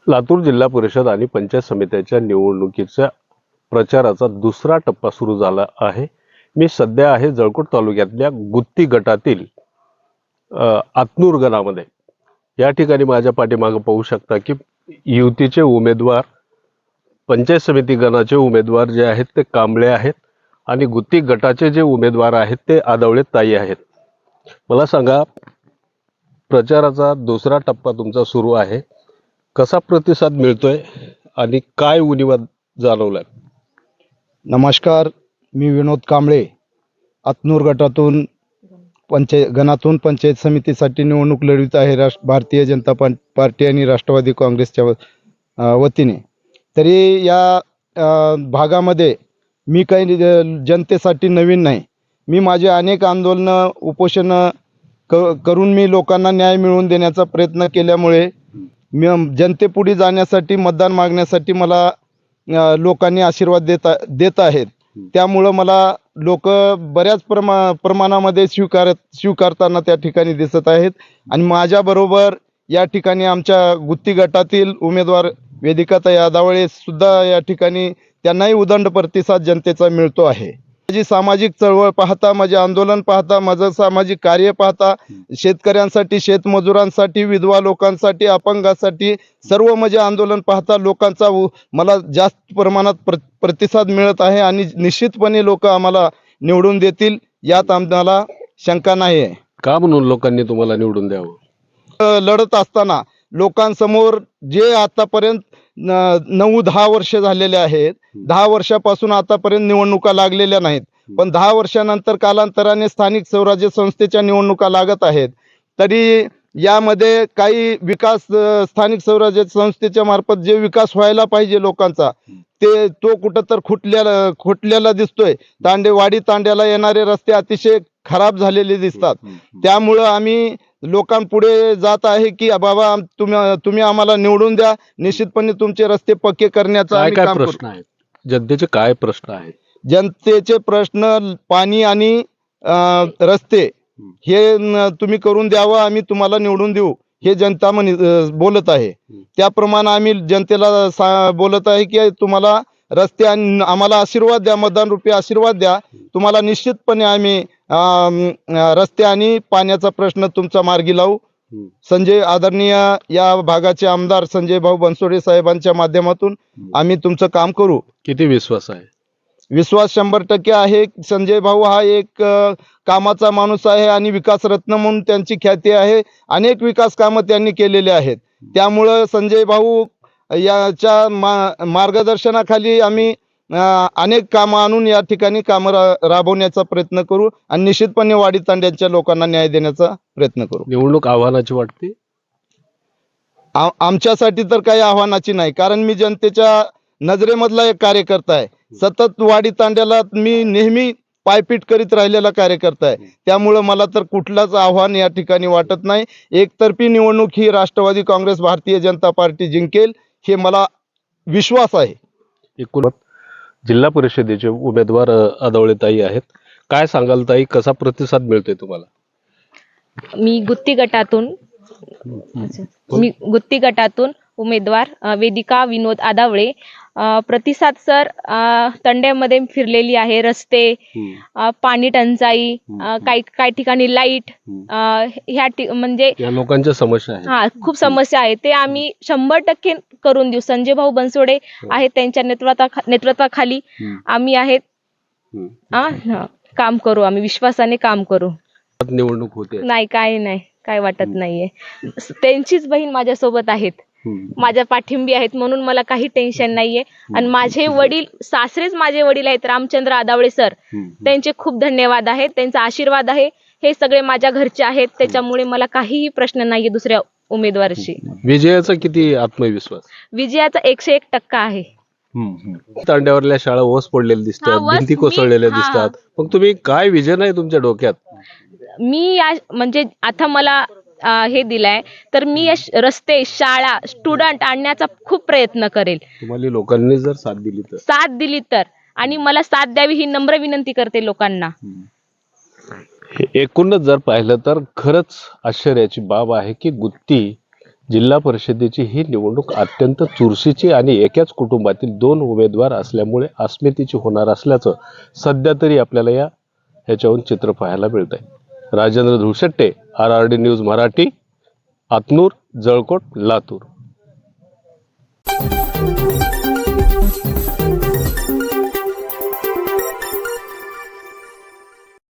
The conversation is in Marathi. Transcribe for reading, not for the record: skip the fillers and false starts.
लातूर जिल्हा परिषद आणि पंचायत समित्याच्या निवडणुकीच्या प्रचाराचा दुसरा टप्पा सुरू झाला आहे। मी सध्या आहे जळकोट तालुक्यातल्या गुत्ती गटातील आतनूर गणामध्ये। या ठिकाणी माझ्या पाठीमागे पाहू शकता की युतीचे उमेदवार, पंचायत समिती गणाचे उमेदवार जे आहेत ते कांबळे आहेत आणि गुत्ती गटाचे जे उमेदवार आहेत ते आदवळे ताई आहेत। मला सांगा, प्रचाराचा दुसरा टप्पा तुमचा सुरू आहे, कसा प्रतिसाद मिळतोय आणि काय उणीवा जाणवलाय? नमस्कार, मी विनोद कांबळे आतनूर गटातून गणातून पंचायत समितीसाठी निवडणूक लढवित आहे भारतीय जनता पार्टी आणि राष्ट्रवादी काँग्रेसच्या वतीने। तरी या भागामध्ये मी काही जनतेसाठी नवीन नाही। मी माझे अनेक आंदोलनं, उपोषणं करून मी लोकांना न्याय मिळवून देण्याचा प्रयत्न केल्यामुळे मी जनतेपुढे जाण्यासाठी, मतदान मागण्यासाठी मला लोकांनी आशीर्वाद देत आहेत। त्यामुळं मला लोक बऱ्याच प्रमाणामध्ये स्वीकारताना त्या ठिकाणी दिसत आहेत। आणि माझ्याबरोबर या ठिकाणी आमच्या गुत्ती गटातील उमेदवार वेदिकाताई आदावळे सुद्धा या ठिकाणी, त्यांनाही उदंड प्रतिसाद जनतेचा मिळतो आहे। माझी सामाजिक चळवळ पाहता, माझे आंदोलन पाहता, माझं सामाजिक कार्य पाहता, शेतकऱ्यांसाठी, शेतमजुरांसाठी, विधवा लोकांसाठी, अपंगांसाठी सर्व माझे आंदोलन पाहता लोकांचा मला जास्त प्रमाणात प्रतिसाद मिळत आहे आणि निश्चितपणे लोक आम्हाला निवडून देतील यात आम्हाला शंका नाही आहे। का म्हणून लोकांनी तुम्हाला निवडून द्यावं? लढत असताना लोकांसमोर जे आतापर्यंत 9-10 वर्ष झालेले आहेत, 10 वर्षापासून आतापर्यंत निवडणुका लागलेल्या नाहीत, पण 10 वर्षानंतर कालांतराने स्थानिक स्वराज्य संस्थेच्या निवडणुका लागत आहेत। तरी यामध्ये काही विकास, स्थानिक स्वराज्य संस्थेच्या मार्फत जे विकास व्हायला पाहिजे लोकांचा, तो कुठं तर खुटलेला दिसतोय। वाडी तांड्याला येणारे रस्ते अतिशय खराब झालेले दिसतात। त्यामुळं आम्ही लोकांपुढे जात आहे की बाबा, तुम्ही आम्हाला निवडून द्या, निश्चितपणे तुमचे रस्ते पक्के करण्याचा आम्ही काम करू। प्रश्न आहेत जनतेचे? काय प्रश्न आहेत जनतेचे? प्रश्न पाणी आणि रस्ते हे तुम्ही करून द्यावं, आम्ही तुम्हाला निवडून देऊ, हे जनता बोलत आहे। त्याप्रमाणे आम्ही जनतेला बोलत आहे की तुम्हाला रस्ते आणि आम्हाला आशीर्वाद द्या, मतदान रूपी आशीर्वाद द्या, तुम्हाला निश्चितपणे आम्ही रस्ते आणि पाण्याचा प्रश्न तुमचा मार्गी लावू। आदरणीय या भागाचे आमदार संजय भाऊ बनसोडे साहेबांच्या माध्यमातून आम्ही तुमचं काम करू। किती विश्वास आहे? विश्वास 100% आहे। संजय भाऊ हा एक कामाचा माणूस आहे आणि विकास रत्न म्हणून त्यांची ख्याती आहे। अनेक विकास कामं त्यांनी केलेले आहेत। त्यामुळं संजय भाऊ याच्या मार्गदर्शनाखाली आम्ही अनेक कामं आणून या ठिकाणी कामं राबवण्याचा प्रयत्न करू आणि निश्चितपणे वाडी तांड्याच्या लोकांना न्याय देण्याचा प्रयत्न करू। निवडणूक आव्हानाची वाटते? आमच्यासाठी तर काही आव्हानाची नाही, कारण मी जनतेच्या नजरेमधला एक कार्यकर्ता आहे। सतत वाडी तांड्याला मी नेहमी पायपीट करीत राहिलेला कार्यकर्ता आहे। त्यामुळं मला तर कुठलाच आव्हान या ठिकाणी वाटत नाही। एकतर्फी निवडणूक ही राष्ट्रवादी काँग्रेस भारतीय जनता पार्टी जिंकेल, हे मला विश्वास आहे। एकूण जिल्हा परिषदेचे उमेदवार आदवळे ताई आहेत। काय सांगाल ताई, कसा प्रतिसाद मिळतोय तुम्हाला? मी गुत्ती गटातून उमेदवार वेदिका विनोद आदावळे। प्रतिसाद सर, तंड्यामध्ये फिरलेली आहे, रस्ते, पाणी टंचाई, काही ठिकाणी लाईट, म्हणजे या लोकांच्या समस्या आहेत। खूप समस्या आहे, ते आम्ही 100% करून देऊ। संजय भाऊ बनसोडे आहेत, त्यांच्या नेतृत्वाखाली आम्ही आहेत, काम करू, आम्ही विश्वासाने काम करू। निवडणूक होते नाही, काय वाटत नाहीये। त्यांचीच बहीण माझ्यासोबत आहेत, माझ्या पाठिंबी आहेत, म्हणून मला काही टेन्शन नाहीये। आणि माझे वडील, सासरेच माझे वडील आहेत, रामचंद्र आदावळे सर, त्यांचे खूप धन्यवाद आहेत, त्यांचा आशीर्वाद आहे। हे सगळे माझ्या घरचे आहेत, त्याच्यामुळे मला काहीही प्रश्न नाहीये दुसऱ्या उमेदवाराशी। विजयाचा किती आत्मविश्वास? विजयाचा 101% आहे। तांड्यावरल्या शाळा ओस पडलेल्या दिसतात, भिंती कोसळलेल्या दिसतात, मग तुम्ही काय विजन आहे तुमच्या डोक्यात? मी म्हणजे आता मला हे दिलाय, तर मी रस्ते, शाळा, स्टुडंट आणण्याचा खूप प्रयत्न करेल। तुम्हाला लोकांनी जर साथ दिली तर आणि मला साथ द्यावी ही नम्र विनंती करते लोकांना। एकूणच जर पाहिलं तर खरंच आश्चर्याची बाब आहे की गुत्ती जिल्हा परिषदेची ही निवडणूक अत्यंत चुरशीची आणि एकाच कुटुंबातील 2 उमेदवार असल्यामुळे अस्मितेची होणार असल्याचं सध्या तरी आपल्याला ह्याच्यावरून चित्र पाहायला मिळत आहे. Rajendra Dhulshette, RRD news Marathi, Atnur, Jalkot, Latur.